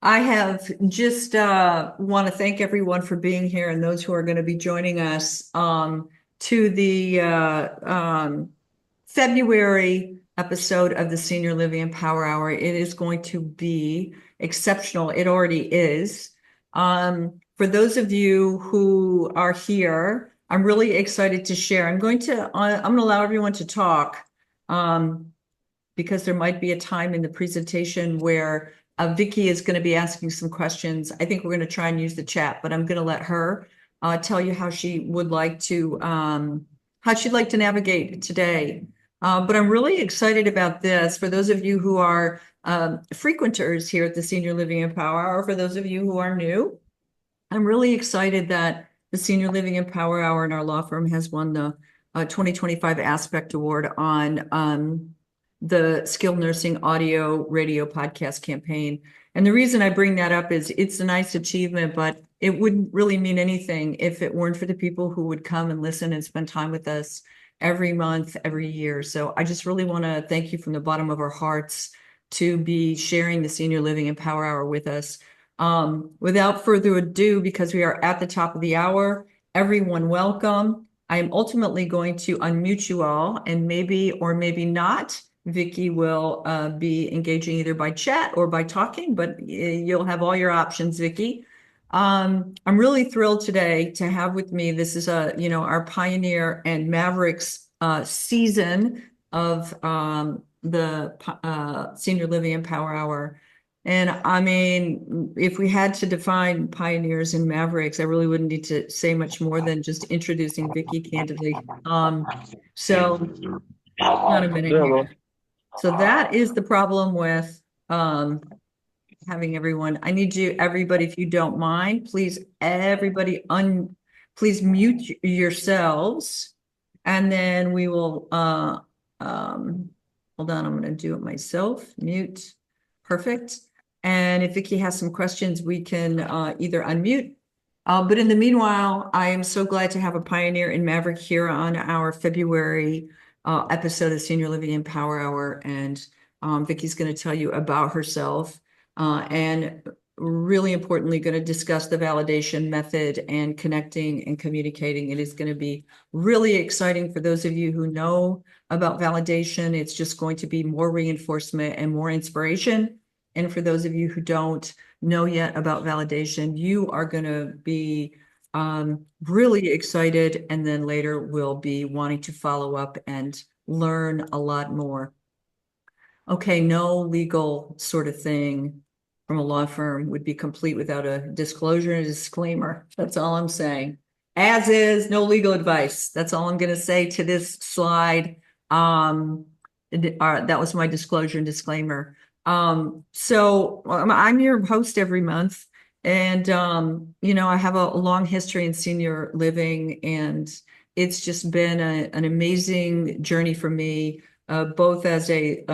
I have just want to thank everyone for being here and those who are going to be joining us to the February episode of the Senior Living and Power Hour. It is going to be exceptional. It already is. For those of you who are here, I'm really excited to share. I'm going to allow everyone to talk because there might be a time in the presentation where Vicki is going to be asking some questions. I think we're going to try and use the chat, but I'm going to let her tell you how she would like to how she'd like to navigate today. But I'm really excited about this. For those of you who are frequenters here at the Senior Living and Power Hour, or for those of you who are new, I'm really excited that the Senior Living and Power Hour in our law firm has won the 2025 Aspect Award on the skilled nursing audio radio podcast campaign. And the reason I bring that up is it's a nice achievement, but it wouldn't really mean anything if it weren't for the people who would come and listen and spend time with us every month, every year. So I just really want to thank you from the bottom of our hearts to be sharing the Senior Living and Power Hour with us. Without further ado, because we are at the top of the hour, everyone welcome. I am ultimately going to unmute you all, and maybe or maybe not, Vicki will be engaging either by chat or by talking, but you'll have all your options, Vicki. I'm really thrilled today to have with me, this is our Pioneer and Mavericks season of the Senior Living and Power Hour. And I mean, if we had to define pioneers and mavericks, I really wouldn't need to say much more than just introducing Vicki candidly. So not a minute here. So that is the problem with having everyone. I need you, everybody, if you don't mind, please, everybody, please mute yourselves, and then we will. Hold on, I'm going to do it myself. Mute, perfect. And if Vicki has some questions, we can either unmute. But in the meanwhile, I am so glad to have a pioneer in Maverick here on our February episode of Senior Living and Power Hour. And Vicki's going to tell you about herself and really importantly, going to discuss the validation method and connecting and communicating. It is going to be really exciting for those of you who know about validation. It's just going to be more reinforcement and more inspiration. And for those of you who don't know yet about validation, you are going to be really excited, and then later we'll be wanting to follow up and learn a lot more. Okay, no legal sort of thing from a law firm would be complete without a disclosure and a disclaimer. That's all I'm saying. As is, no legal advice. That's all I'm going to say to this slide. That was my disclosure and disclaimer. So I'm your host every month, and I have a long history in senior living, and it's just been an amazing journey for me, both as a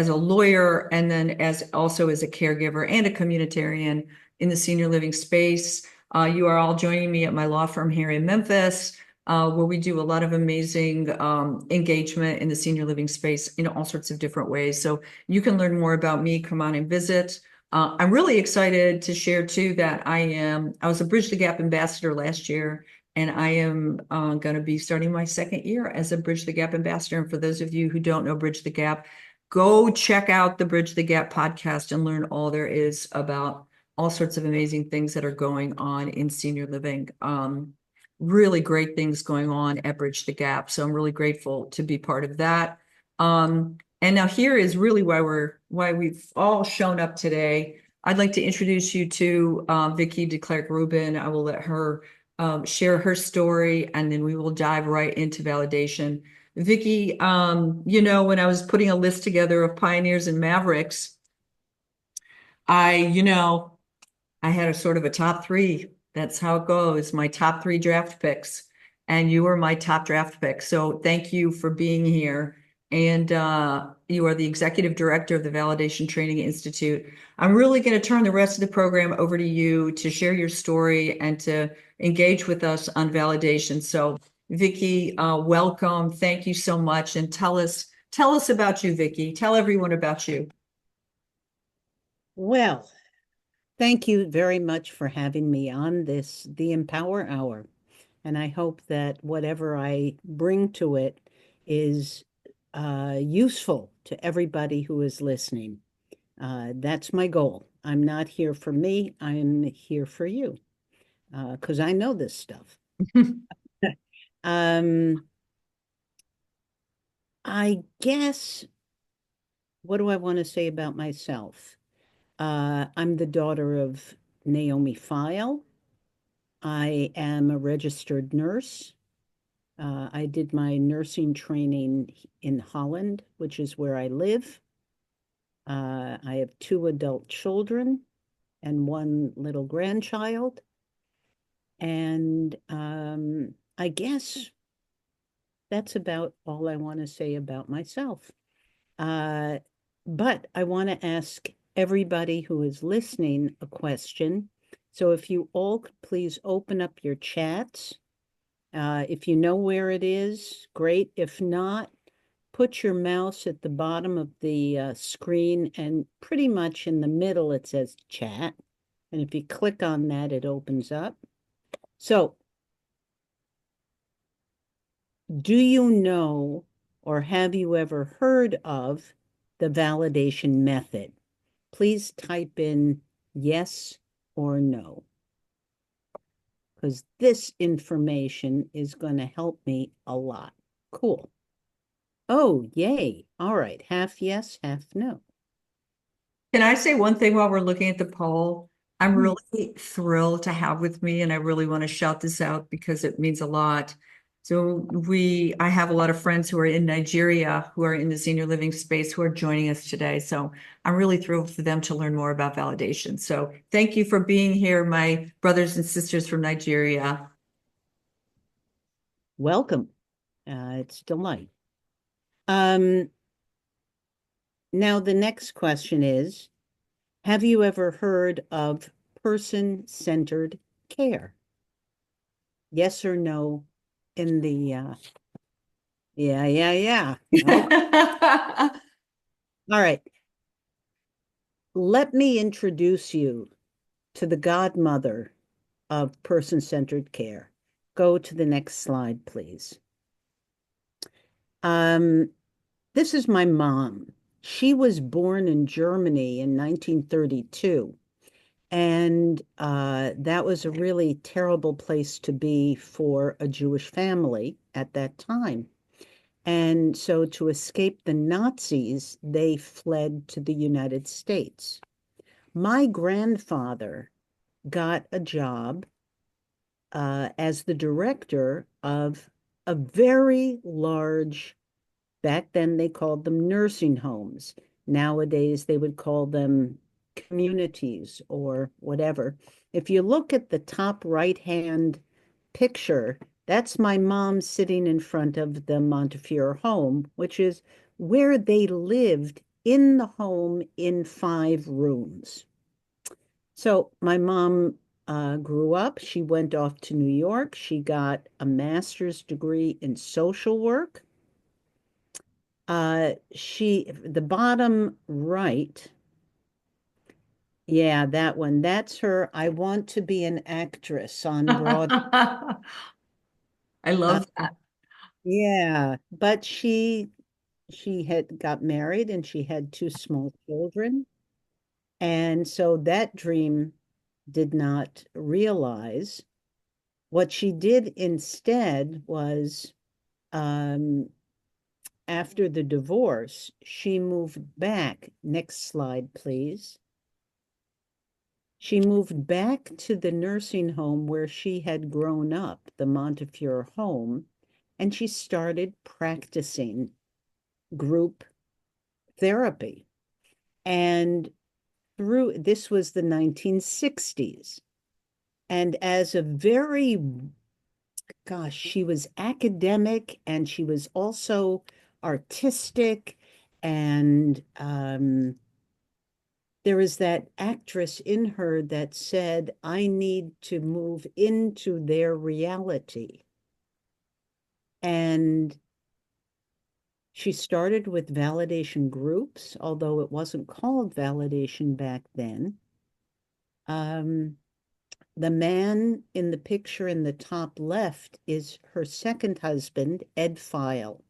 lawyer and then as also as a caregiver and a communitarian in the senior living space. You are all joining me at my law firm here in Memphis, where we do a lot of amazing engagement in the senior living space in all sorts of different ways. So you can learn more about me. Come on and visit. I'm really excited to share too that I was a Bridge the Gap ambassador last year, and I am going to be starting my second year as a Bridge the Gap ambassador. And for those of you who don't know Bridge the Gap, go check out the Bridge the Gap podcast and learn all there is about all sorts of amazing things that are going on in senior living. Really great things going on at Bridge the Gap. So I'm really grateful to be part of that. And now here is really why we've all shown up today. I'd like to introduce you to Vicki de Klerk-Rubin. I will let her share her story, and then we will dive right into validation. Vicki, when I was putting a list together of pioneers and mavericks, I had a sort of a top three. That's how it goes. My top three draft picks, and you were my top draft pick. So thank you for being here. And you are the executive director of the Validation Training Institute. I'm really going to turn the rest of the program over to you to share your story and to engage with us on validation. So Vicki, welcome. Thank you so much. And tell us about you, Vicki. Tell everyone about you. Well, Thank you very much for having me on the Empower Hour. And I hope that whatever I bring to it is useful to everybody who is listening. That's my goal. I'm not here for me, I'm here for you because I know this stuff. Um, I guess, what do I want to say about myself? I'm the daughter of Naomi File. I am a registered nurse. I did my nursing training in Holland, which is where I live. I have two adult children and one little grandchild. And I guess that's about all I want to say about myself. Uh, but I want to ask everybody who is listening a question. So if you all could please open up your chats. If you know where it is, great. If not, put your mouse at the bottom of the screen and pretty much in the middle it says chat. And if you click on that, it opens up. So, do you know or have you ever heard of the validation method? Please type in yes or no, because this information is going to help me a lot. Cool. Oh, yay. All right. Half yes, half no. Can I say one thing while we're looking at the poll? I'm Hmm. really thrilled to have with me, and I really want to shout this out because it means a lot. I have a lot of friends who are in Nigeria who are in the senior living space who are joining us today. So I'm really thrilled for them to learn more about validation. So thank you for being here, my brothers and sisters from Nigeria. Welcome. It's a delight. Um, Now the next question is, have you ever heard of person-centered care? Yes or no in the yeah, yeah, yeah. Okay. All right. Let me introduce you to the godmother of person-centered care. Go to the next slide, please. Um, this is my mom. She was born in Germany in 1932. And that was a really terrible place to be for a Jewish family at that time. And so to escape the Nazis, they fled to the United States. My grandfather got a job as the director of a very large, back then they called them nursing homes. Nowadays they would call them communities or whatever. If you look at the top right-hand picture, that's my mom sitting in front of the Montefiore home, which is where they lived in the home in 5 rooms. So my mom grew up. She went off to New York. She got a master's degree in social work. The bottom right, yeah, that one. That's her. I want to be an actress on Broadway. I Uh, love that. yeah, but she had got married and she had two small children. And so that dream did not realize. What she did instead was, um, after the divorce, she moved back. Next slide, please. She moved back to the nursing home where she had grown up, the Montefiore home, and she started practicing group therapy. And this was the 1960s. And as a very, gosh, she was academic and she was also artistic. And there is that actress in her that said, I need to move into their reality. And she started with validation groups, although it wasn't called validation back then. The man in the picture in the top left is her second husband, Ed File.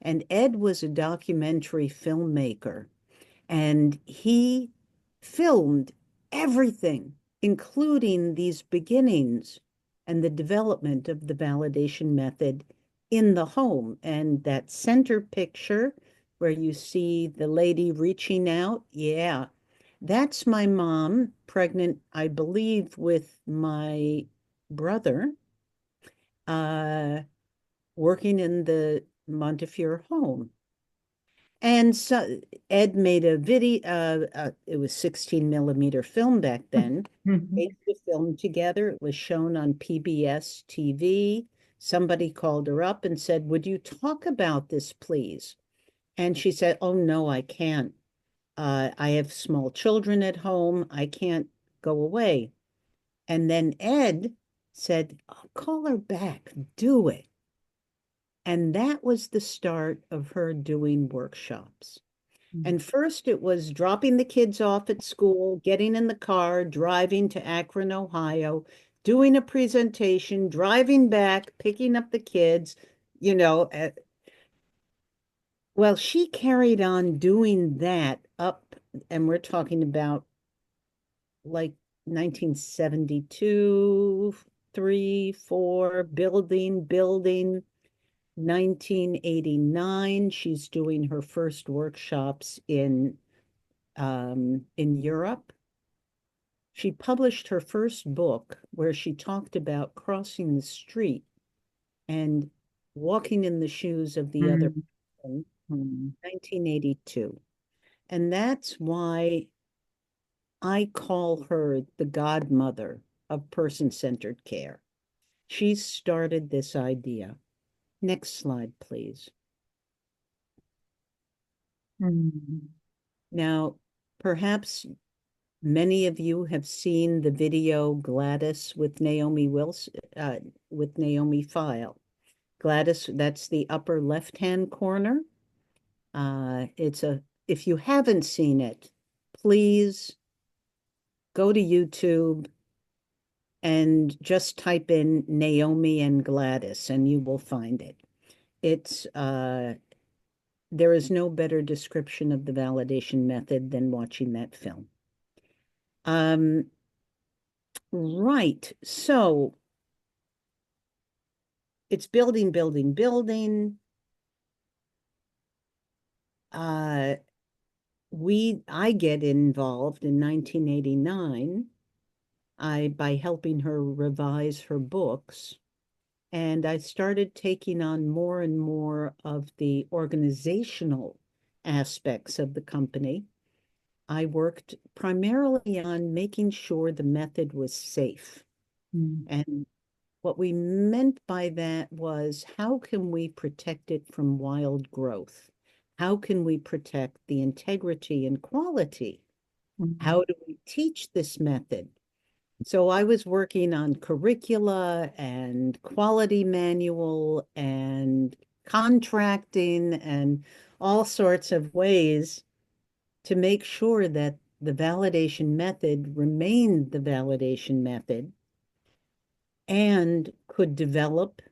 And Ed was a documentary filmmaker, and he filmed everything, including these beginnings and the development of the validation method in the home. And that center picture where you see the lady reaching out, yeah, that's my mom, pregnant, I believe, with my brother, uh, working in the Montefiore home. And so Ed made a video, it was 16 millimeter film back then. Mhm. Made the film together. It was shown on PBS TV. Somebody called her up and said, "Would you talk about this, please?" And she said, "Oh, no, I can't. I have small children at home. I can't go away." And then Ed said, "Oh, call her back. Do it." And that was the start of her doing workshops. And first it was dropping the kids off at school, getting in the car, driving to Akron, Ohio, doing a presentation, driving back, picking up the kids, you know. Well, she carried on doing that up, and we're talking about like 1972, 3, 4, building. 1989, she's doing her first workshops in Europe. She published her first book where she talked about crossing the street and walking in the shoes of the other Mhm. person, Mhm. 1982. And that's why I call her the godmother of person-centered care. She started this idea. Next slide, please. Mhm. Now, perhaps many of you have seen the video Gladys with Naomi Wilson, with Naomi File. Gladys, that's the upper left-hand corner. If you haven't seen it, please go to YouTube and just type in Naomi and Gladys and you will find it. There is no better description of the validation method than watching that film. Right. So it's building. Uh, I get involved in 1989 by helping her revise her books. And I started taking on more and more of the organizational aspects of the company. I worked primarily on making sure the method was safe. Mhm. And what we meant by that was how can we protect it from wild growth? How can we protect the integrity and quality? Mhm. How do we teach this method? So I was working on curricula and quality manual and contracting and all sorts of ways to make sure that the validation method remained the validation method and could develop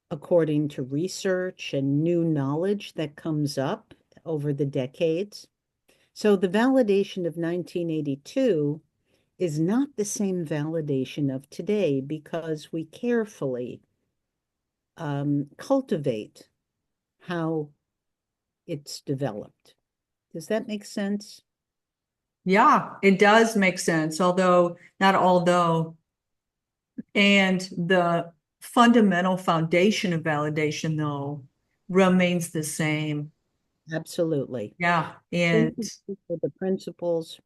according to research and new knowledge that comes up over the decades. So the validation of 1982 is not the same validation of today because we carefully cultivate how it's developed. Does that make sense? Yeah, it does make sense, although not although, and the fundamental foundation of validation, though, remains the same. Absolutely. Yeah, and Principles are the principles,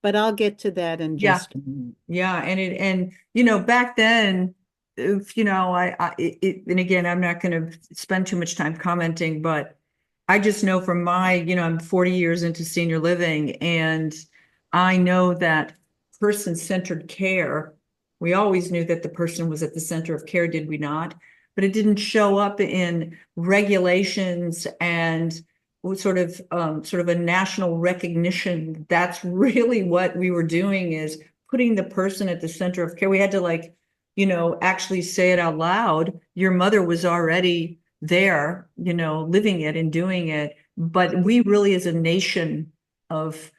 but I'll get to that in yeah, just a minute. yeah, and back then, if and again, I'm not going to spend too much time commenting, but I just know from my, I'm 40 years into senior living, and I know that person-centered care, we always knew that the person was at the center of care, did we not? But it didn't show up in regulations and sort of a national recognition. That's really what we were doing, is putting the person at the center of care. We had to like, actually say it out loud. Your mother was already there, living it and doing it. But we really, as a nation of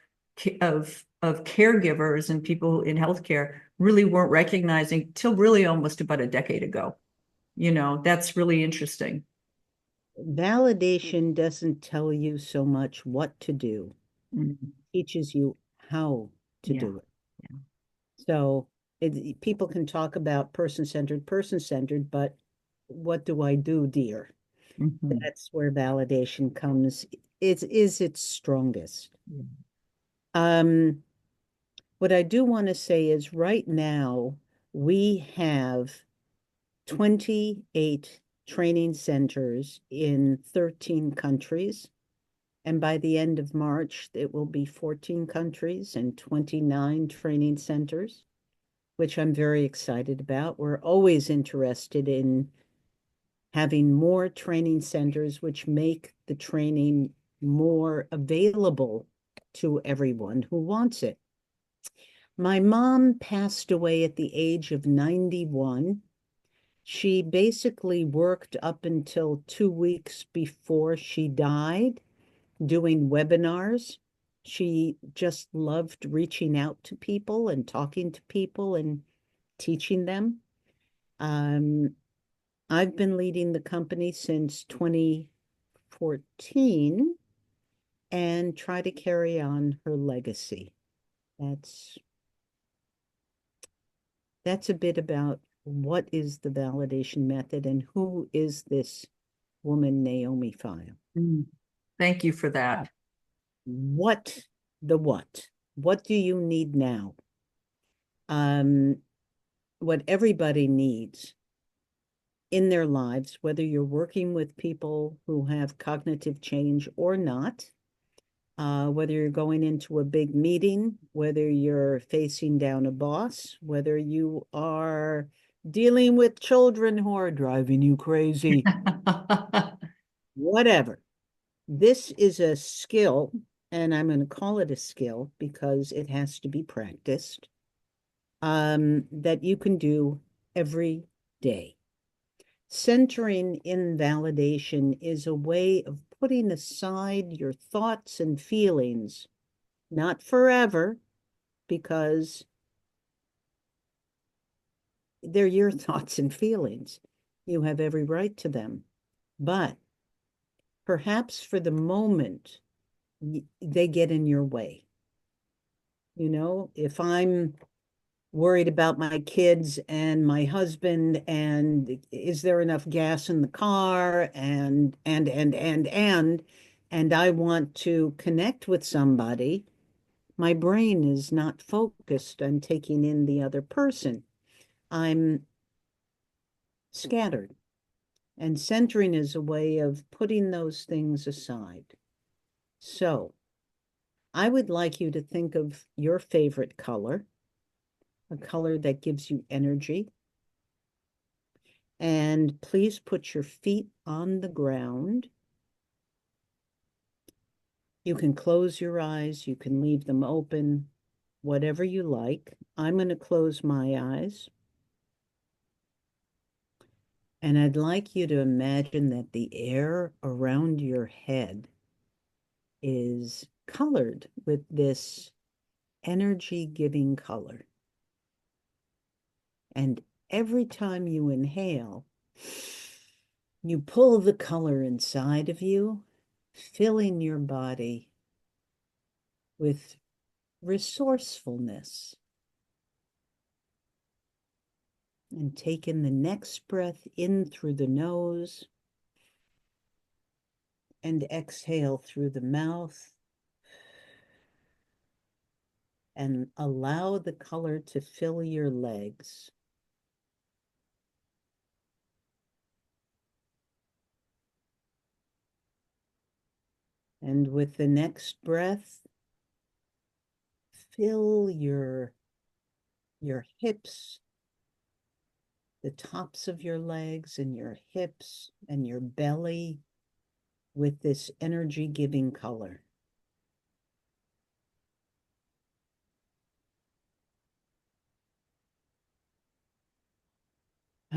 of caregivers and people in healthcare, really weren't recognizing till really almost about a decade ago. That's really interesting. Validation doesn't tell you so much what to do, Mhm. it teaches you how to Yeah. do it. Yeah. So people can talk about person centered, but what do I do, dear? Mhm. That's where validation comes. It is its strongest. Yeah. Um, what I do want to say is right now we have 28 training centers in 13 countries. And by the end of March, it will be 14 countries and 29 training centers, which I'm very excited about. We're always interested in having more training centers, which make the training more available to everyone who wants it. My mom passed away at the age of 91. She basically worked up until 2 weeks before she died doing webinars. She just loved reaching out to people and talking to people and teaching them. Um, I've been leading the company since 2014 and try to carry on her legacy. That's that's a bit about what is the validation method and who is this woman, Naomi File. Mm. Thank you for that. What the what? What do you need now? Um, what everybody needs in their lives, whether you're working with people who have cognitive change or not, whether you're going into a big meeting, whether you're facing down a boss, whether you are dealing with children who are driving you crazy, whatever. This is a skill, and I'm going to call it a skill because it has to be practiced, that you can do every day. Centering in validation is a way of putting aside your thoughts and feelings, not forever, because they're your thoughts and feelings. You have every right to them. But perhaps for the moment, they get in your way. If I'm worried about my kids and my husband and is there enough gas in the car and I want to connect with somebody, my brain is not focused on taking in the other person. I'm scattered. And centering is a way of putting those things aside. So I would like you to think of your favorite color, a color that gives you energy. And please put your feet on the ground. You can close your eyes, you can leave them open, whatever you like. I'm going to close my eyes. And I'd like you to imagine that the air around your head is colored with this energy-giving color. And every time you inhale, you pull the color inside of you, filling your body with resourcefulness. And take in the next breath in through the nose and exhale through the mouth. And allow the color to fill your legs. And with the next breath, fill your hips, the tops of your legs and your hips and your belly with this energy-giving color.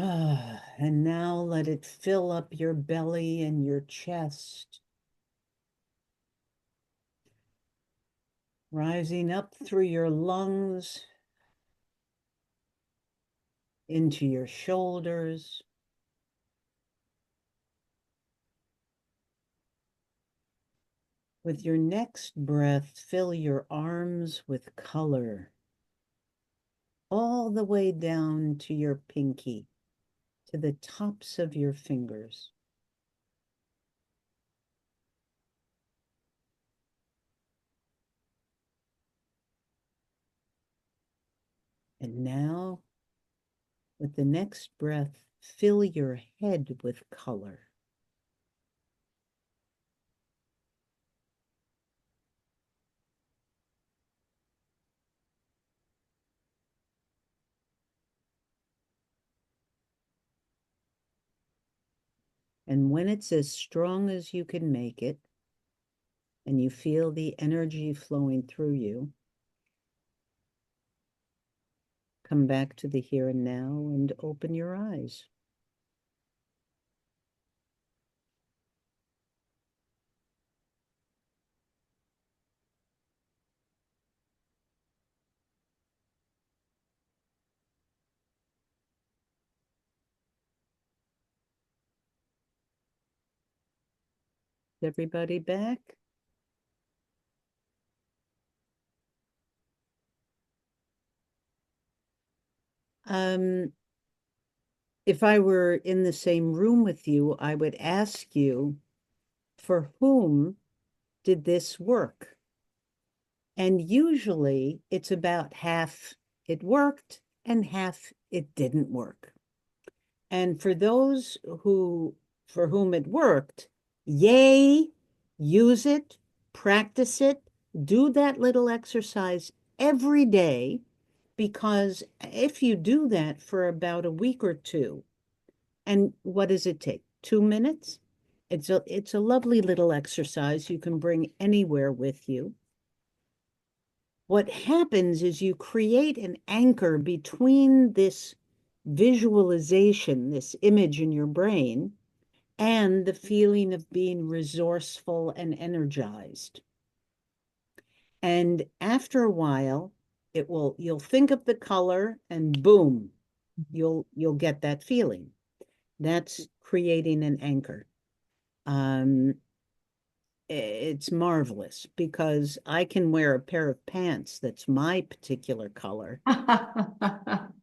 And now let it fill up your belly and your chest, rising up through your lungs, into your shoulders. With your next breath, fill your arms with color, all the way down to your pinky, to the tops of your fingers. And now, with the next breath, fill your head with color. And when it's as strong as you can make it, and you feel the energy flowing through you, come back to the here and now and open your eyes. Everybody back? If I were in the same room with you, I would ask you, for whom did this work? And usually it's about half it worked and half it didn't work. And for those for whom it worked, yay, use it, practice it, do that little exercise every day, because if you do that for about a week or two, and what does it take? 2 minutes? It's a lovely little exercise you can bring anywhere with you. What happens is you create an anchor between this visualization, this image in your brain, and the feeling of being resourceful and energized. And after a while, you'll think of the color and boom, you'll get that feeling. That's creating an anchor. It's marvelous because I can wear a pair of pants that's my particular color, and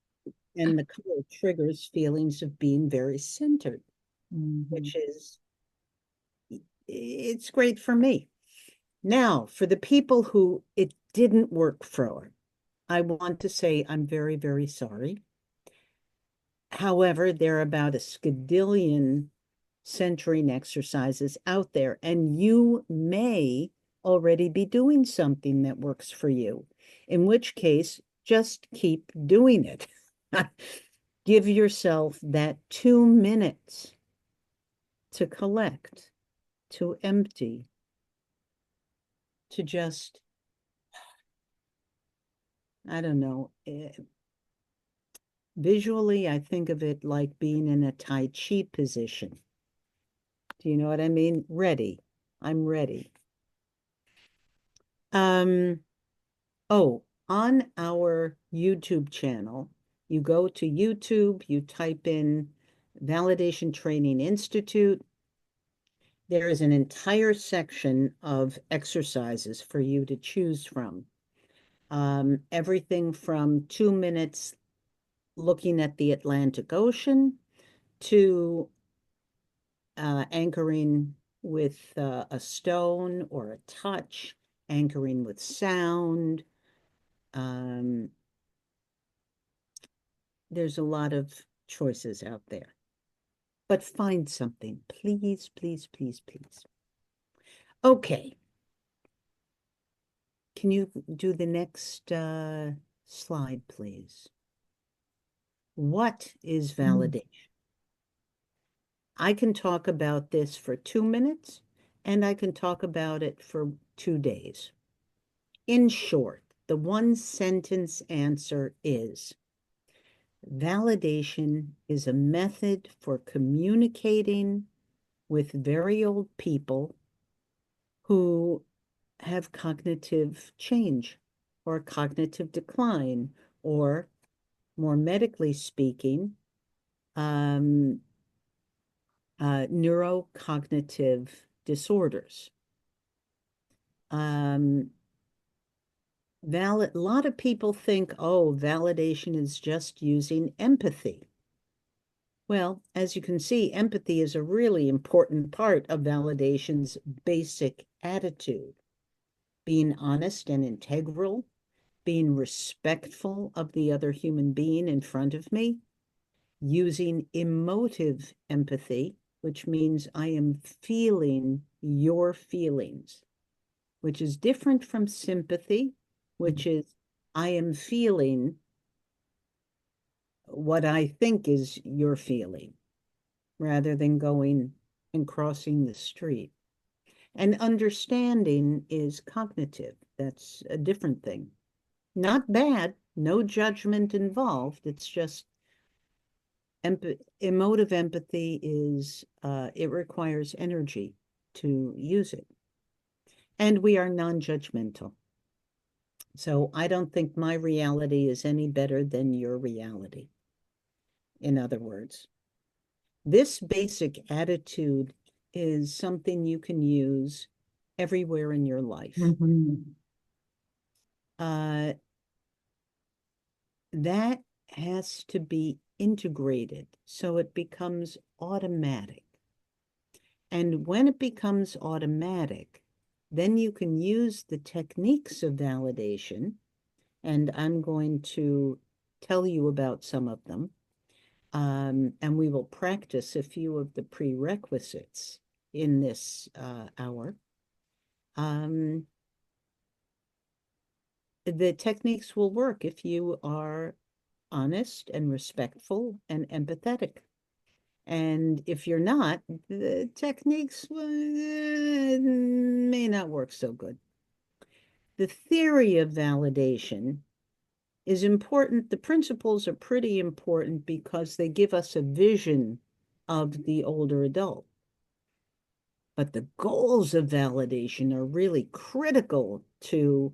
the color triggers feelings of being very centered, which is, it's great for me. Now, for the people who it didn't work for, I want to say I'm very, very sorry. However, there are about a skadillion centering exercises out there, and you may already be doing something that works for you, in which case, just keep doing it. Give yourself that 2 minutes to collect, to empty, to just, I don't know, visually, I think of it like being in a Tai Chi position. Do you know what I mean? Ready. I'm ready. Oh, on our YouTube channel, you go to YouTube, you type in Validation Training Institute. There is an entire section of exercises for you to choose from. Everything from 2 minutes looking at the Atlantic Ocean to anchoring with a stone or a touch, anchoring with sound. There's a lot of choices out there, but find something, please, please, please, please. Okay. Can you do the next slide, please? What is validation? I can talk about this for 2 minutes, and I can talk about it for 2 days. In short, the one sentence answer is Validation is a method for communicating with very old people who have cognitive change or cognitive decline, or more medically speaking, neurocognitive disorders. A lot of people think, oh, validation is just using empathy. Well, as you can see, empathy is a really important part of validation's basic attitude. Being honest and integral, being respectful of the other human being in front of me, using emotive empathy, which means I am feeling your feelings, which is different from sympathy, which is I am feeling what I think is your feeling, rather than going and crossing the street. And understanding is cognitive. That's a different thing. Not bad, no judgment involved. It's just emotive empathy is, it requires energy to use it. And we are non-judgmental. So I don't think my reality is any better than your reality. In other words, this basic attitude is something you can use everywhere in your life. That has to be integrated so it becomes automatic. And when it becomes automatic, then you can use the techniques of validation, and I'm going to tell you about some of them. And we will practice a few of the prerequisites in this hour. The techniques will work if you are honest and respectful and empathetic. And if you're not, the techniques may not work so good. The theory of validation is important. The principles are pretty important because they give us a vision of the older adult. But the goals of validation are really critical to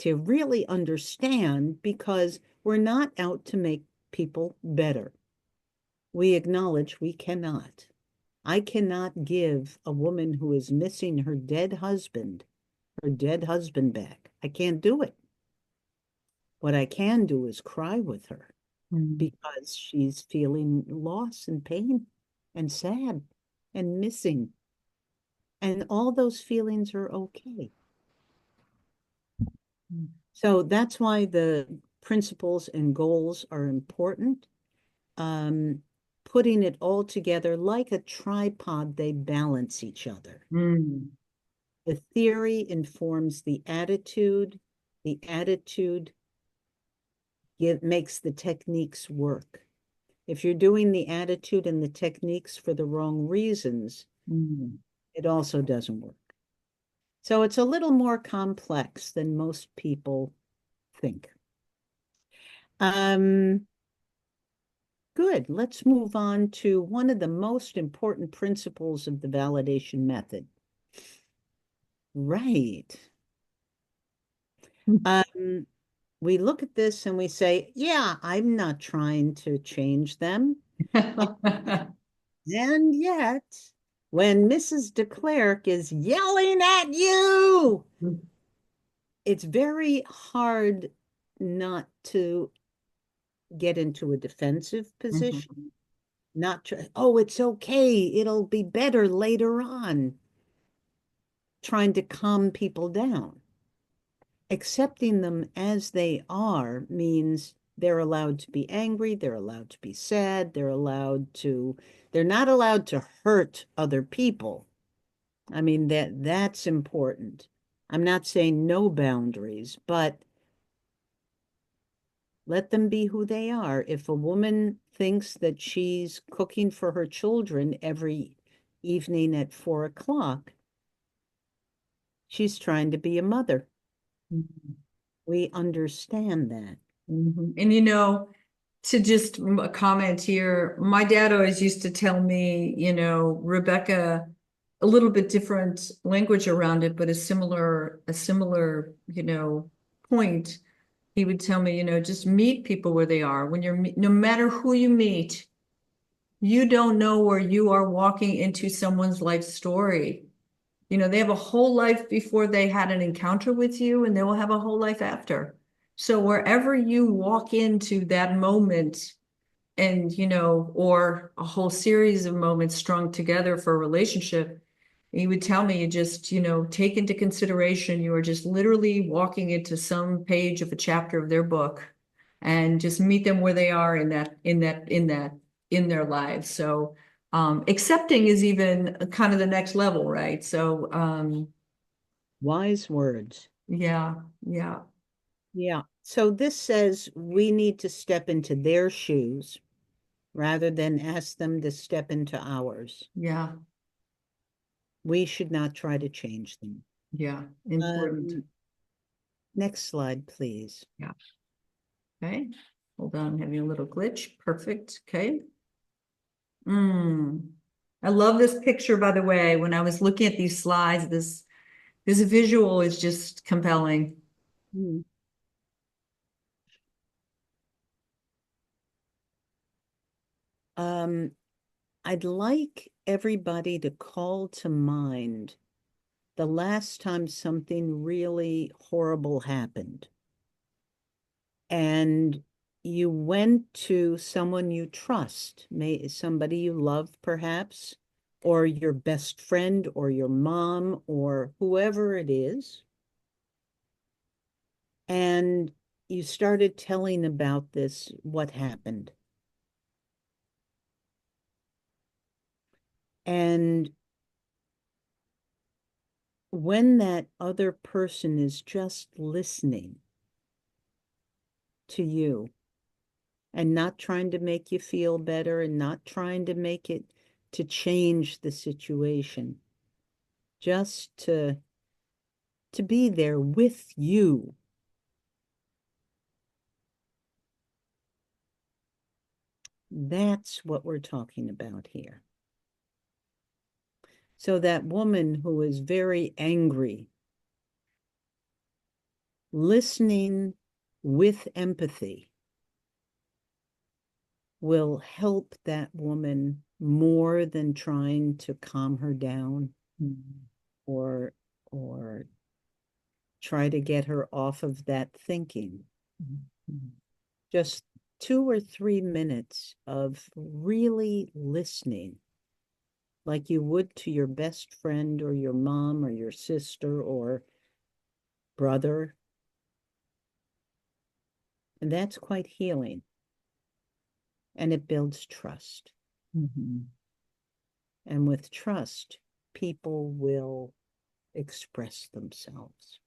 really understand, because we're not out to make people better. We acknowledge we cannot. I cannot give a woman who is missing her dead husband back. I can't do it. What I can do is cry with her because she's feeling loss and pain and sad and missing. And all those feelings are okay. So that's why the principles and goals are important. Putting it all together like a tripod, they balance each other. The theory informs the attitude makes the techniques work. If you're doing the attitude and the techniques for the wrong reasons, it also doesn't work. So it's a little more complex than most people think. Good. Let's move on to one of the most important principles of the validation method. Right. We look at this and we say, yeah, I'm not trying to change them. And yet, when Mrs. de Klerk is yelling at you, it's very hard not to get into a defensive position. Not try, oh, it's okay, it'll be better later on. Trying to calm people down. Accepting them as they are means they're allowed to be angry, they're allowed to be sad, they're not allowed to hurt other people. I mean, that's important. I'm not saying no boundaries, but let them be who they are. If a woman thinks that she's cooking for her children every evening at 4 o'clock, she's trying to be a mother. We understand that. And to just comment here, my dad always used to tell me, Rebecca, a little bit different language around it, but a similar, point. He would tell me, just meet people where they are. No matter who you meet, you don't know where you are walking into someone's life story. They have a whole life before they had an encounter with you, and they will have a whole life after. So wherever you walk into that moment, and or a whole series of moments strung together for a relationship, he would tell me, you just take into consideration you are just literally walking into some page of a chapter of their book, and just meet them where they are in their lives. So accepting is even kind of the next level, right? So Wise words. yeah, yeah, Yeah. So this says we need to step into their shoes rather than ask them to step into ours. yeah, We should not try to change them. yeah, important. Next slide, please. Yeah. Okay, hold on, I'm having a little glitch. Perfect. Okay. I love this picture, by the way. When I was looking at these slides, this visual is just compelling. Hmm. I'd like everybody to call to mind the last time something really horrible happened and you went to someone you trust, somebody you love perhaps, or your best friend or your mom or whoever it is, and you started telling about what happened. And when that other person is just listening to you and not trying to make you feel better and not trying to make it to change the situation, just to be there with you. That's what we're talking about here. So that woman who is very angry, listening with empathy will help that woman more than trying to calm her down or or try to get her off of that thinking. Just 2 or 3 minutes of really listening like you would to your best friend or your mom or your sister or brother. And that's quite healing. And it builds trust. And with trust, people will express themselves.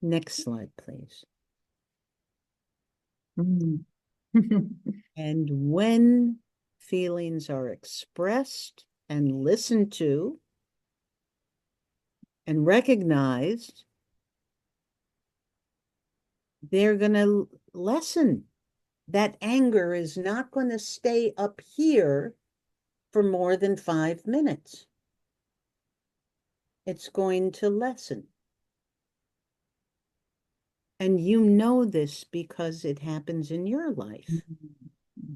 Next slide, please. And when feelings are expressed and listened to and recognized, they're going to lessen. That anger is not going to stay up here for more than 5 minutes. It's going to lessen. And you know this because it happens in your life.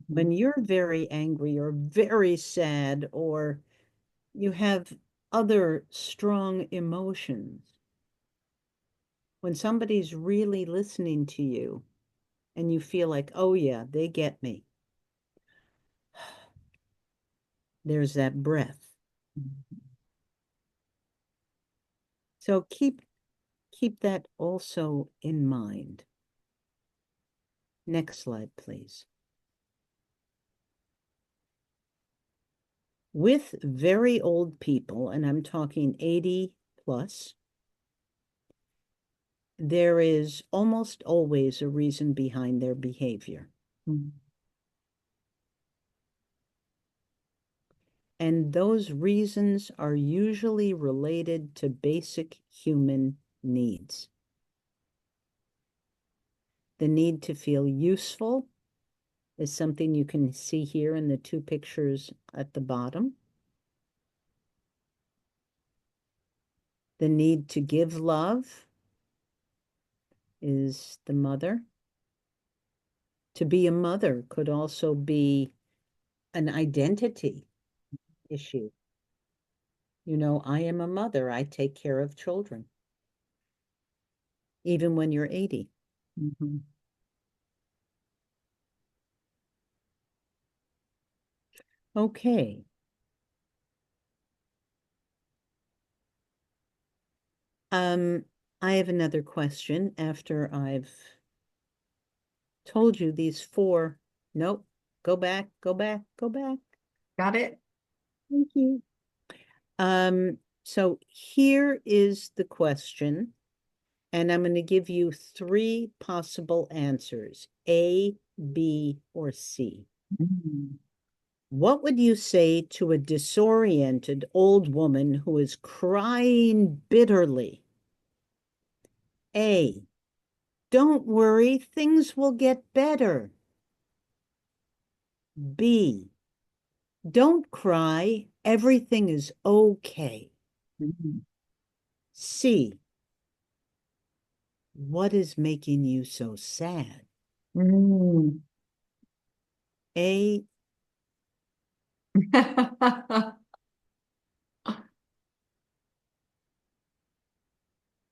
When you're very angry or very sad or you have other strong emotions, when somebody's really listening to you and you feel like, oh yeah, they get me, there's that breath. So keep that also in mind. Next slide, please. With very old people, and I'm talking 80 plus, there is almost always a reason behind their behavior. And those reasons are usually related to basic human needs. The need to feel useful is something you can see here in the two pictures at the bottom. The need to give love is the mother. To be a mother could also be an identity issue. You know, I am a mother. I take care of children. Even when you're 80. Mhm. Okay. I have another question after I've told you these four. Nope. Go back, go back, go back. Got it? Thank you. So here is the question, and I'm going to give you three possible answers, A, B, or C. Mhm. What would you say to a disoriented old woman who is crying bitterly? A, don't worry, things will get better. B, don't cry, everything is okay. Mhm. C, what is making you so sad? Mm. A,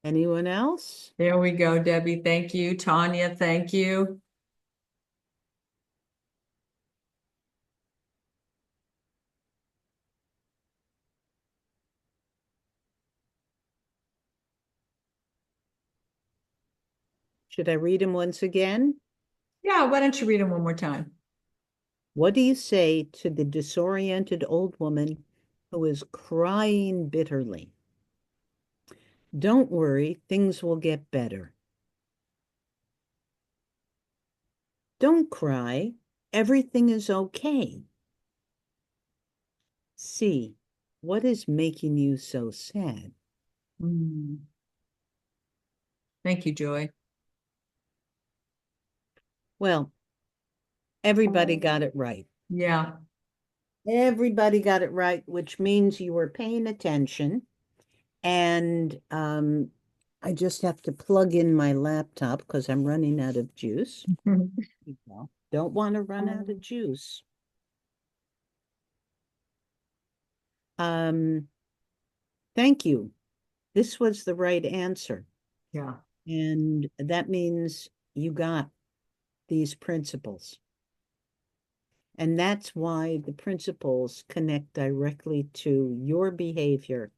anyone else? There we go, Debbie. Thank you. Tanya, thank you. Should I read them once again? Yeah, why don't you read them one more time? What do you say to the disoriented old woman who is crying bitterly? Don't worry, things will get better. Don't cry, everything is okay. C, what is making you so sad? Mm. Thank you, Joy. Well, everybody got it right. Yeah. Everybody got it right, which means you were paying attention. And I just have to plug in my laptop because I'm running out of juice. Don't want to run out of juice. Um, thank you. This was the right answer. Yeah. And that means you got these principles. And that's why the principles connect directly to your behavior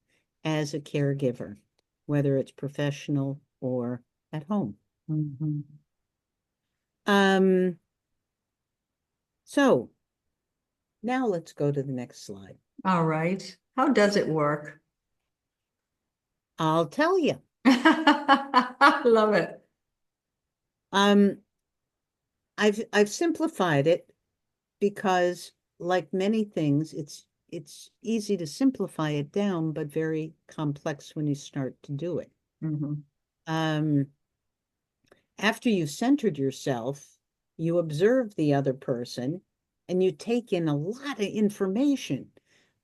as a caregiver, whether it's professional or at home. Mhm. Um, so now let's go to the next slide. All right. How does it work? I'll tell you. I love it. Um, I've simplified it because, like many things, it's easy to simplify it down, but very complex when you start to do it. Mhm. Um, after you've centered yourself, you observe the other person and you take in a lot of information,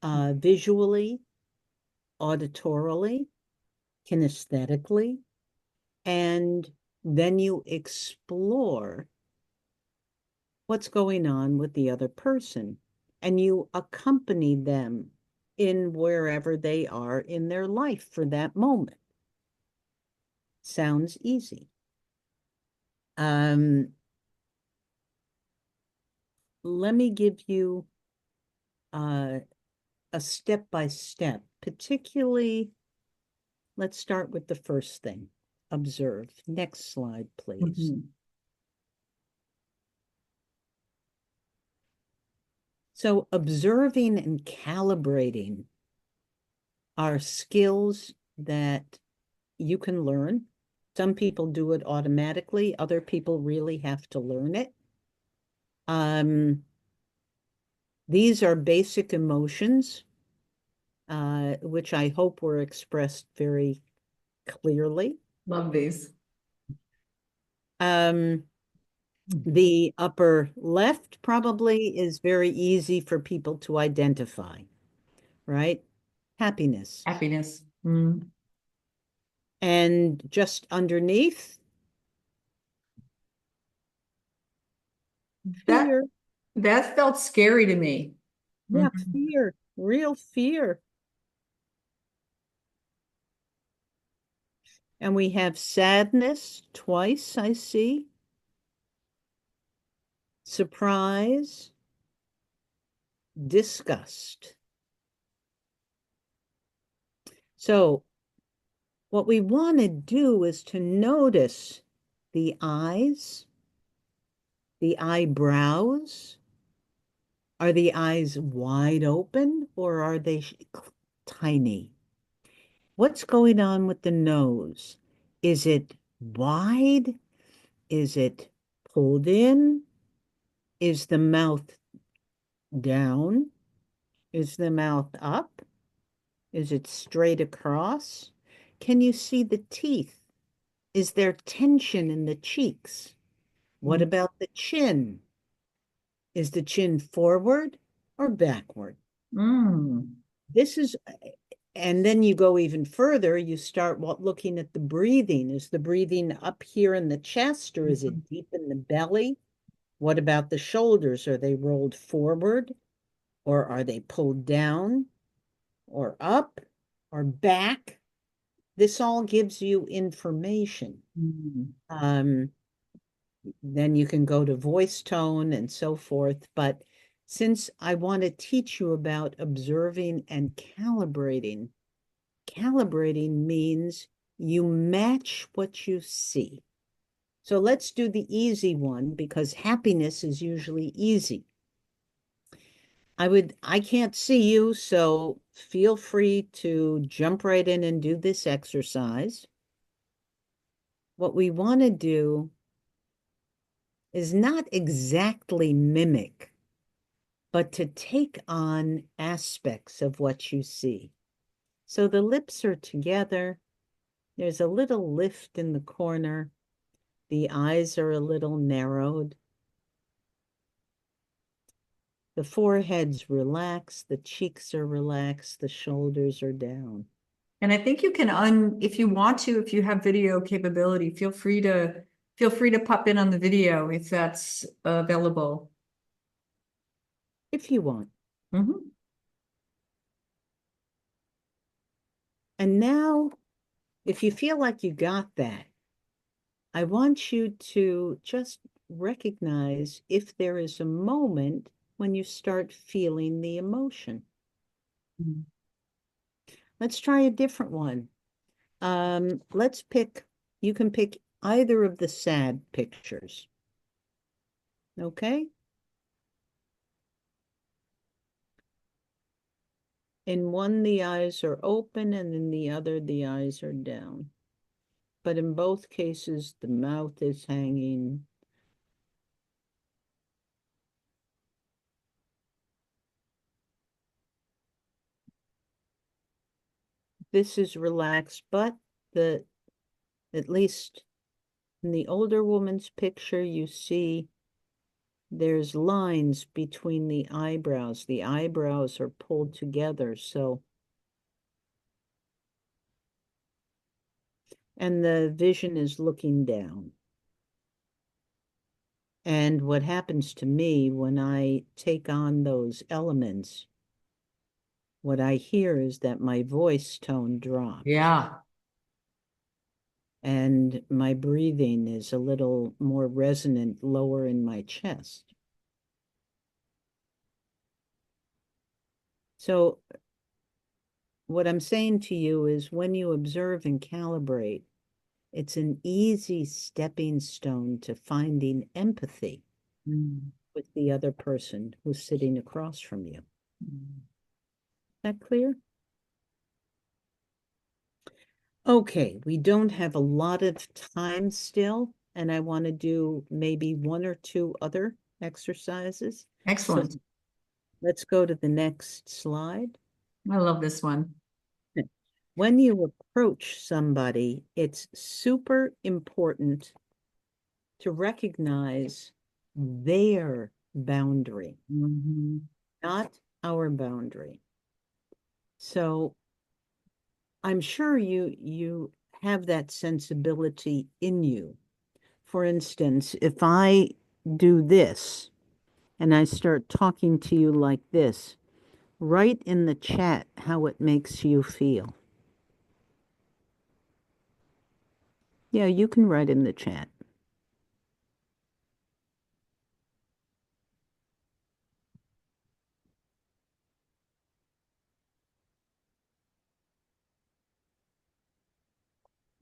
visually, auditorily, kinesthetically, and then you explore what's going on with the other person and you accompany them in wherever they are in their life for that moment. Sounds easy. Let me give you uh, a step by step, particularly, let's start with the first thing, observe. Next slide, please. Mhm. So observing and calibrating are skills that you can learn. Some people do it automatically. Other people really have to learn it. These are basic emotions, which I hope were expressed very clearly. Love these. The upper left probably is very easy for people to identify, right? Happiness. Happiness. Mm. And just underneath, That fear. that felt scary to me. Yeah, Mhm. fear, real fear. And we have sadness twice, I see. Surprise, disgust. So, what we want to do is to notice the eyes, the eyebrows. Are the eyes wide open or are they tiny? What's going on with the nose? Is it wide? Is it pulled in? Is the mouth down? Is the mouth up? Is it straight across? Can you see the teeth? Is there tension in the cheeks? What about the chin? Is the chin forward or backward? Mm. This is, and then you go even further, you start looking at the breathing. Is the breathing up here in the chest or is Mhm. it deep in the belly? What about the shoulders? Are they rolled forward or are they pulled down or up or back? This all gives you information. Mm. Then you can go to voice tone and so forth. But since I want to teach you about observing and calibrating, calibrating means you match what you see. So let's do the easy one because happiness is usually easy. I can't see you, so feel free to jump right in and do this exercise. What we want to do is not exactly mimic, but to take on aspects of what you see. So the lips are together. There's a little lift in the corner. The eyes are a little narrowed. The forehead's relaxed. The cheeks are relaxed. The shoulders are down. And I think you can if you want to, if you have video capability, feel free to pop in on the video if that's available. If you want. Mhm. And now, if you feel like you got that, I want you to just recognize if there is a moment when you start feeling the emotion. Mm. Let's try a different one. Let's pick, you can pick either of the sad pictures. Okay? In one, the eyes are open, and in the other, the eyes are down. But in both cases, the mouth is hanging. This is relaxed, but the at least in the older woman's picture, you see there's lines between the eyebrows. The eyebrows are pulled together, so, and the vision is looking down. And what happens to me when I take on those elements, what I hear is that my voice tone drops Yeah. and my breathing is a little more resonant lower in my chest. So what I'm saying to you is when you observe and calibrate, it's an easy stepping stone to finding empathy Mm. with the other person who's sitting across from you. Mm. Is that clear? Okay, we don't have a lot of time still, and I want to do maybe one or two other exercises. So Excellent. let's go to the next slide. I love this one. When you approach somebody, it's super important to recognize their boundary, Mhm. not our boundary. So I'm sure you have that sensibility in you. For instance, if I do this and I start talking to you like this, write in the chat how it makes you feel. Yeah, you can write in the chat.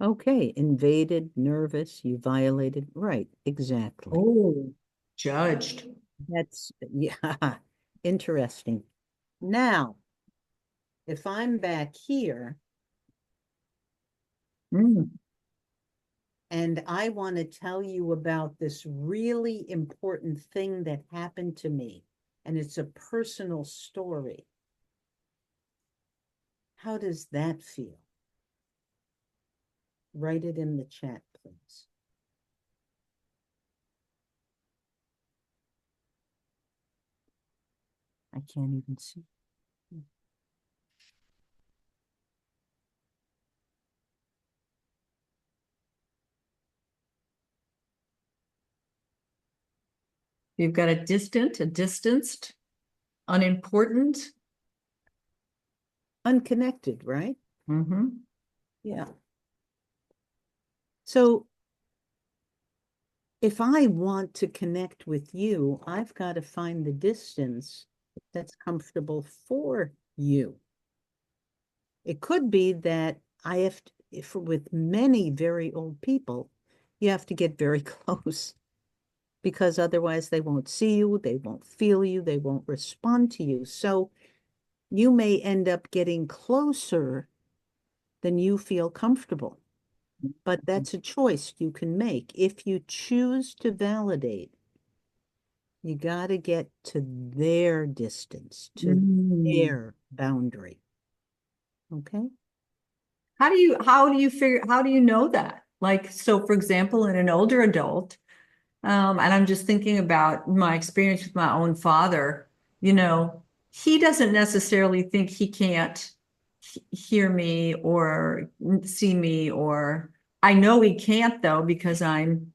Okay, invaded, nervous, you violated. Right, exactly. Oh, judged. That's, yeah, interesting. Now, if I'm back here Mm. and I want to tell you about this really important thing that happened to me, and it's a personal story, how does that feel? Write it in the chat, please. I can't even see. You've got a distant, a distanced, unimportant. Unconnected, right? Mm-hmm. Yeah. So if I want to connect with you, I've got to find the distance that's comfortable for you. It could be that I have to, if with many very old people, you have to get very close because otherwise they won't see you, they won't feel you, they won't respond to you. So you may end up getting closer than you feel comfortable. But that's a choice you can make. If you choose to validate, you got to get to their distance, to Mm. their boundary. Okay? How do you know that? Like, so for example, in an older adult, and I'm just thinking about my experience with my own father, you know, he doesn't necessarily think he can't hear me or see me, or I know he can't though, because I'm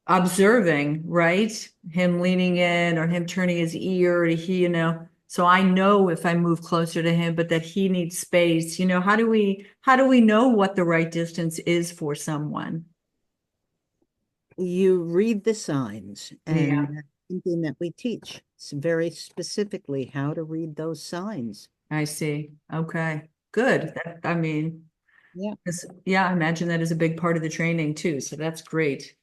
observing, right? Him leaning in or him turning his ear to hear, you know. So I know if I move closer to him, but that he needs space. You know, how do we know what the right distance is for someone? You read the signs, Yeah, and that's something that we teach. It's very specifically how to read those signs. I see. Okay, good. I mean, Yeah. yeah, I imagine that is a big part of the training too. So that's great.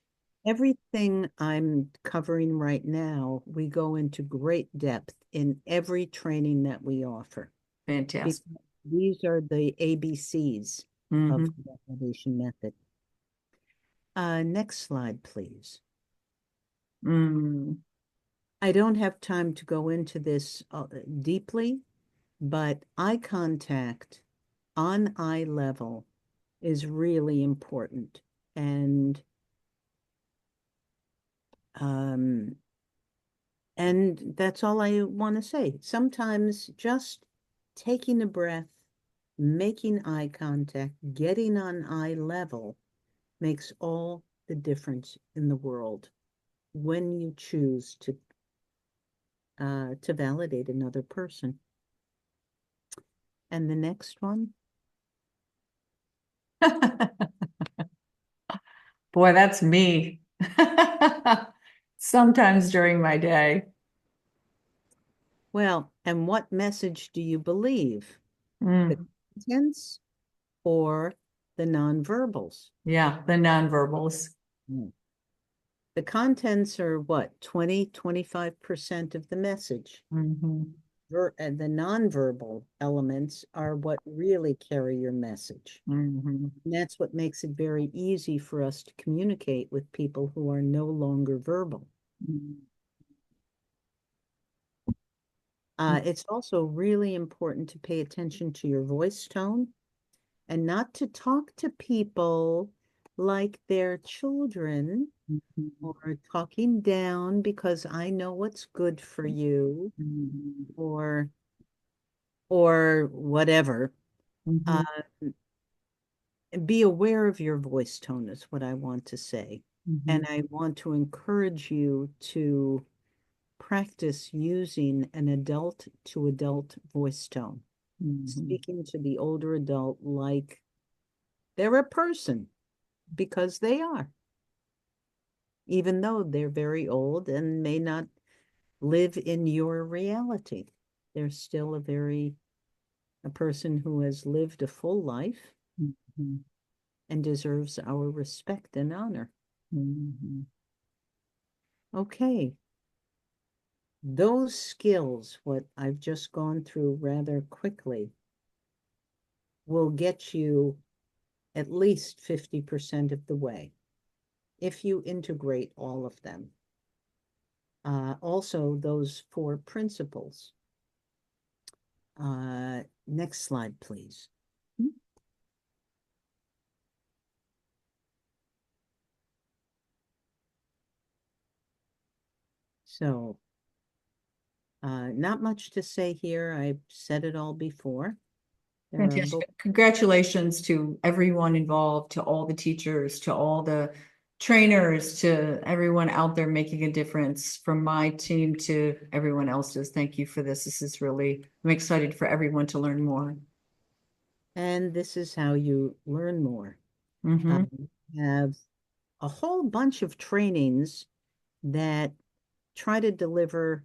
Everything I'm covering right now, we go into great depth in every training that we offer. Fantastic. Because these are the ABCs of Hmm. the validation method. Next slide, please. Mm. I don't have time to go into this deeply, but eye contact on eye level is really important. Um, and that's all I want to say. Sometimes just taking a breath, making eye contact, getting on eye level makes all the difference in the world when you choose to validate another person. And the next one, Boy, that's me. Sometimes during my day. well, and what message do you believe? The Mm. contents or the nonverbals? Yeah, the nonverbals. Mm. The contents are what, 20-25% of the message. Hmm. And the nonverbal elements are what really carry your message. Hmm. And that's what makes it very easy for us to communicate with people who are no longer verbal. It's also really important to pay attention to your voice tone and not to talk to people like they're children, Mhm. or talking down because I know what's good for you, Mhm. or whatever. Uh, Mhm. be aware of your voice tone is what I want to say. And Mhm. I want to encourage you to practice using an adult to adult voice tone, Mhm. speaking to the older adult like they're a person, because they are, even though they're very old and may not live in your reality. They're still a person who has lived a full life Mhm. and deserves our respect and honor. Mhm. Okay, those skills, what I've just gone through rather quickly, will get you at least 50% of the way if you integrate all of them. Also, those four principles. Next slide, please. So, not much to say here. I've said it all before. There are Fantastic. Congratulations to everyone involved, to all the teachers, to all the trainers, to everyone out there making a difference, from my team to everyone else's. Thank you for this. This is really, I'm excited for everyone to learn more. and this is how you learn more. Mm-hmm. Have a whole bunch of trainings that try to deliver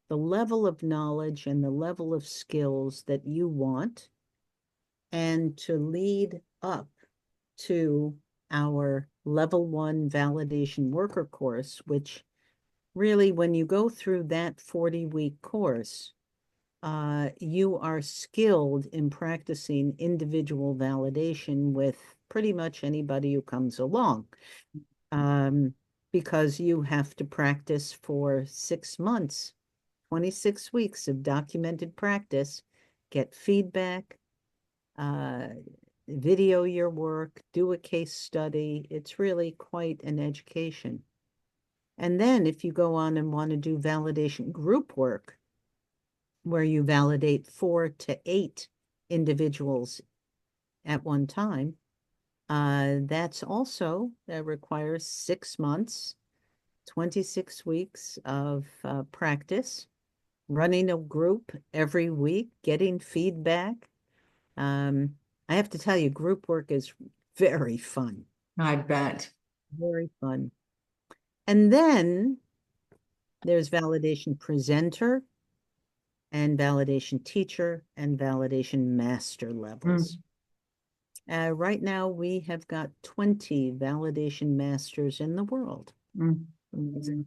the level of knowledge and the level of skills that you want, and to lead up to our level 1 validation worker course, which really, when you go through that 40-week course, you are skilled in practicing individual validation with pretty much anybody who comes along. Um, because you have to practice for 6 months, 26 weeks of documented practice, get feedback, uh, video your work, do a case study. It's really quite an education. And then if you go on and want to do validation group work, where you validate 4 to 8 individuals at one time, that's also, that requires 6 months, 26 weeks of practice, running a group every week, getting feedback. Um, I have to tell you, group work is very fun, I bet. very fun. And then there's validation presenter and validation teacher and validation master levels. Mm, Right now, we have got 20 validation masters in the world. mm, amazing.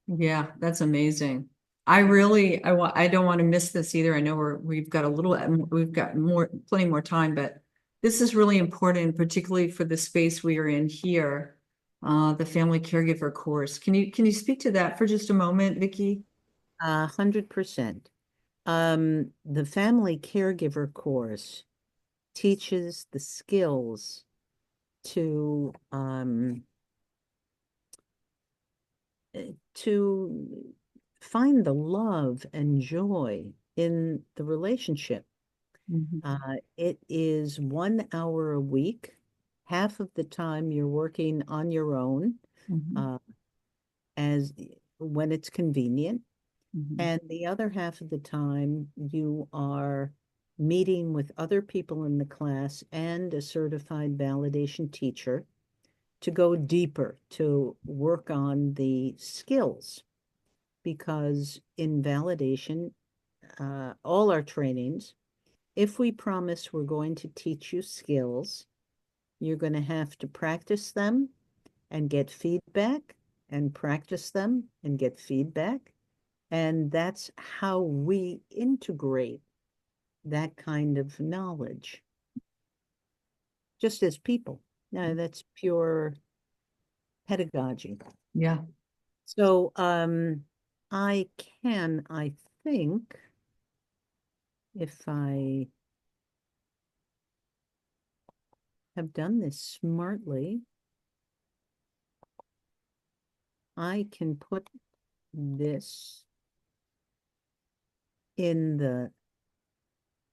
Yeah, that's amazing. I really, I don't want to miss this either. I know we've got a little, we've got more, plenty more time, but this is really important, particularly for the space we are in here, the family caregiver course. Can you speak to that for just a moment, Vicki? 100%. The family caregiver course teaches the skills to find the love and joy in the relationship. Mhm. It is 1 hour a week. Half of the time you're working on your own, Mhm. uh, as when it's convenient. Mhm. And the other half of the time you are meeting with other people in the class and a certified validation teacher to go deeper, to work on the skills. Because in validation, all our trainings, if we promise we're going to teach you skills, you're going to have to practice them and get feedback, and practice them and get feedback. And that's how we integrate that kind of knowledge, just as people. Now, that's pure pedagogy. Yeah. So, I think, if I have done this smartly, I can put this in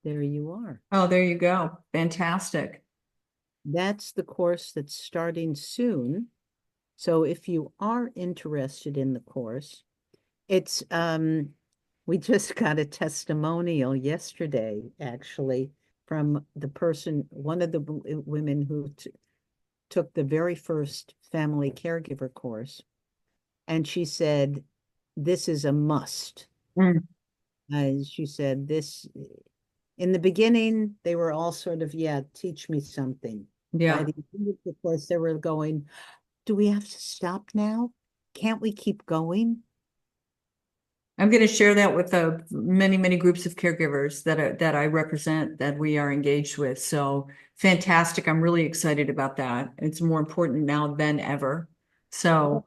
there you are. Oh, there you go. Fantastic. That's the course that's starting soon. So if you are interested in the course, it's we just got a testimonial yesterday, actually, from the person, one of the women who took the very first family caregiver course, and she said, "This is a must." Mm, She said, "This." In the beginning, they were all sort of, "Yeah, teach me something." By yeah. the end of the course, they were going, "Do we have to stop now? Can't we keep going?" I'm going to share that with the many, many groups of caregivers that I represent that we are engaged with. So fantastic. I'm really excited about that. It's more important now than ever. So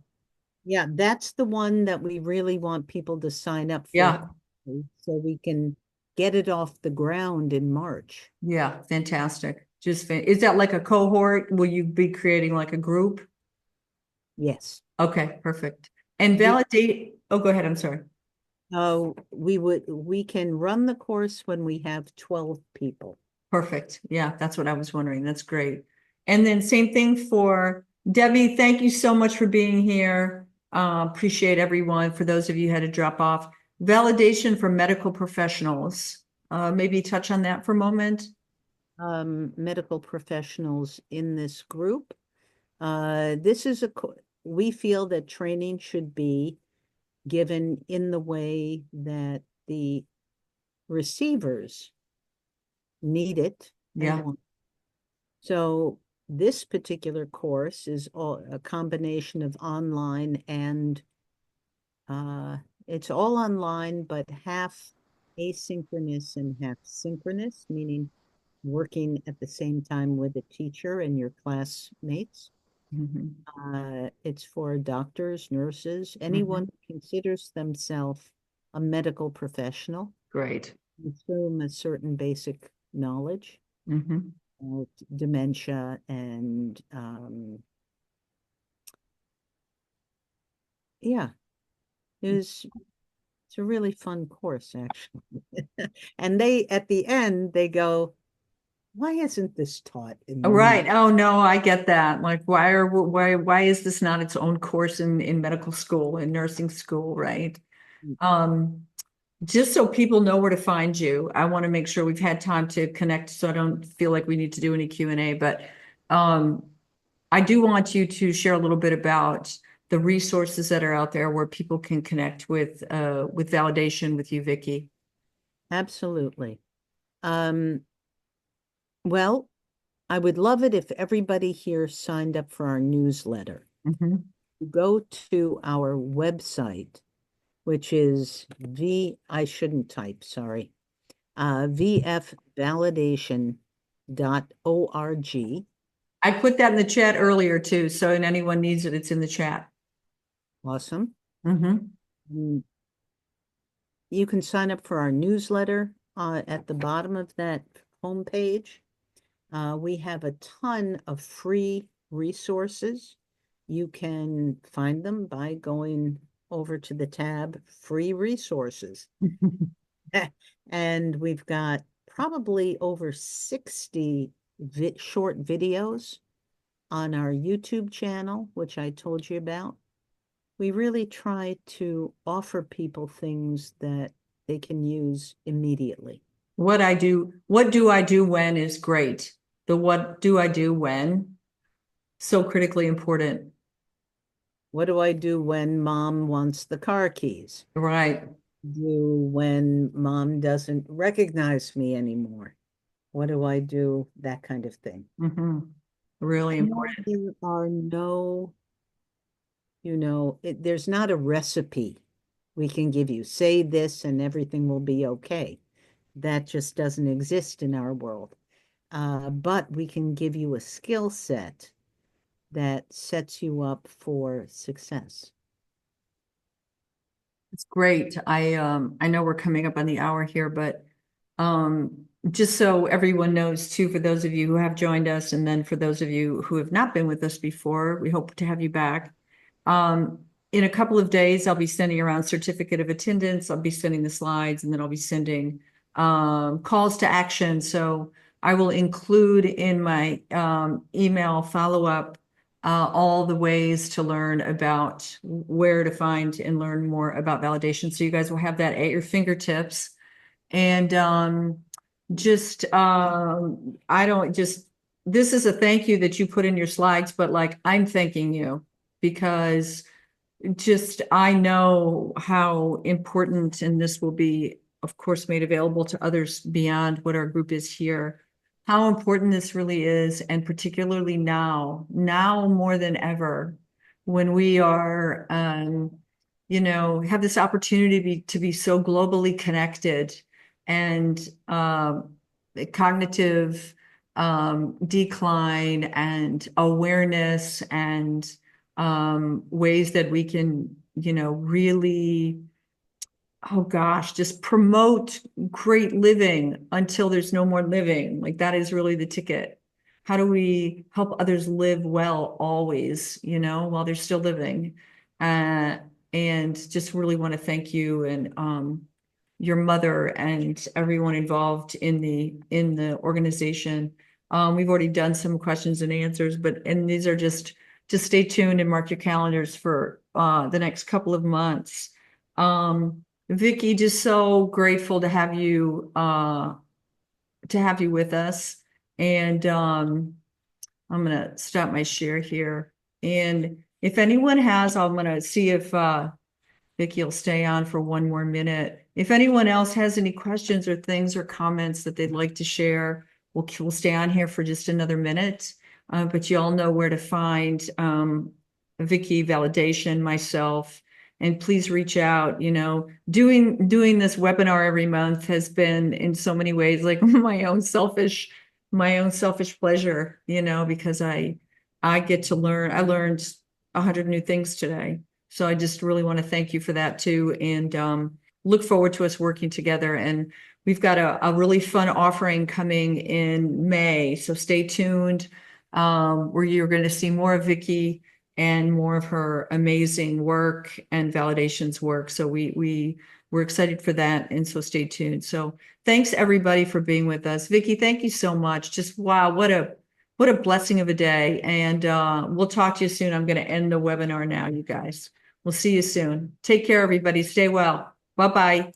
Yeah, that's the one that we really want people to sign up for yeah, quickly so we can get it off the ground in March. yeah, fantastic. Is that like a cohort? Will you be creating like a group? Yes. Okay, perfect. And We validate. Oh, go ahead. I'm sorry. we can run the course when we have 12 people. Perfect. Yeah, that's what I was wondering. That's great. And then same thing for Debbie. Thank you so much for being here. Appreciate everyone. For those of you who had to drop off, validation for medical professionals. Maybe touch on that for a moment. Medical professionals in this group. This is we feel that training should be given in the way that the receivers need it and Yeah. want. So this particular course is a combination of online and it's all online, but half asynchronous and half synchronous, meaning working at the same time with a teacher and your classmates. Mhm. It's for doctors, nurses, anyone Mhm. who considers themselves a medical professional, Great. assume a certain basic knowledge Mhm. of dementia and yeah, it's a really fun course actually. And they at the end they go, why isn't this taught in the Right. med? Oh no, I get that. Like, why is this not its own course in medical school and nursing school, right? Um, just so people know where to find you, I want to make sure we've had time to connect, so I don't feel like we need to do any Q&A. But um, I do want you to share a little bit about the resources that are out there where people can connect with validation with you, Vicki. Absolutely. Um, well, I would love it if everybody here signed up for our newsletter. Mhm. Go to our website, which is I shouldn't type, sorry, vfvalidation.org. I put that in the chat earlier too, so if anyone needs it, it's in the chat. Awesome. Hmm. Mm, You can sign up for our newsletter at the bottom of that homepage. We have a ton of free resources. You can find them by going over to the tab Free Resources. And we've got probably over 60 short videos on our YouTube channel, which I told you about. We really try to offer people things that they can use immediately. What do I do when is great. The what do I do when, so critically important. What do I do when mom wants the car keys? Right. Do when mom doesn't recognize me anymore? What do I do? That kind of thing. Hmm. Really No, important. there are no, there's not a recipe we can give you. Say this and everything will be okay. That just doesn't exist in our world. But we can give you a skill set that sets you up for success. It's great. I know we're coming up on the hour here, but just so everyone knows too, for those of you who have joined us, and then for those of you who have not been with us before, we hope to have you back. Um, in a couple of days, I'll be sending around certificate of attendance. I'll be sending the slides, and then I'll be sending calls to action. So I will include in my email follow-up all the ways to learn about where to find and learn more about validation. So you guys will have that at your fingertips. And I don't just, this is a thank you that you put in your slides, but like I'm thanking you because just I know how important, and this will be, of course, made available to others beyond what our group is here, how important this really is, and particularly now more than ever, when we are, have this opportunity to be so globally connected and cognitive decline and awareness and ways that we can, really, oh gosh, just promote great living until there's no more living. Like that is really the ticket. How do we help others live well always, while they're still living? And just really want to thank you and your mother and everyone involved in the organization. We've already done some questions and answers, and these are just stay tuned and mark your calendars for the next couple of months. Vicki, just so grateful to have you with us. And I'm gonna stop my share here. And if anyone has, I'm gonna see if Vicki will stay on for one more minute. If anyone else has any questions or things or comments that they'd like to share, we'll stay on here for just another minute. But you all know where to find Vicki, Validation, myself, and please reach out. Doing this webinar every month has been in so many ways like my own selfish pleasure, because I get to learn. I learned 100 new things today. So I just really want to thank you for that too, and look forward to us working together. And we've got a really fun offering coming in May, so stay tuned. Where you're going to see more of Vicki and more of her amazing work and Validation's work. So we're excited for that, and so stay tuned. So thanks everybody for being with us. Vicki, thank you so much. Just wow, what a blessing of a day. And we'll talk to you soon. I'm going to end the webinar now, you guys. We'll see you soon. Take care, everybody. Stay well. Bye-bye.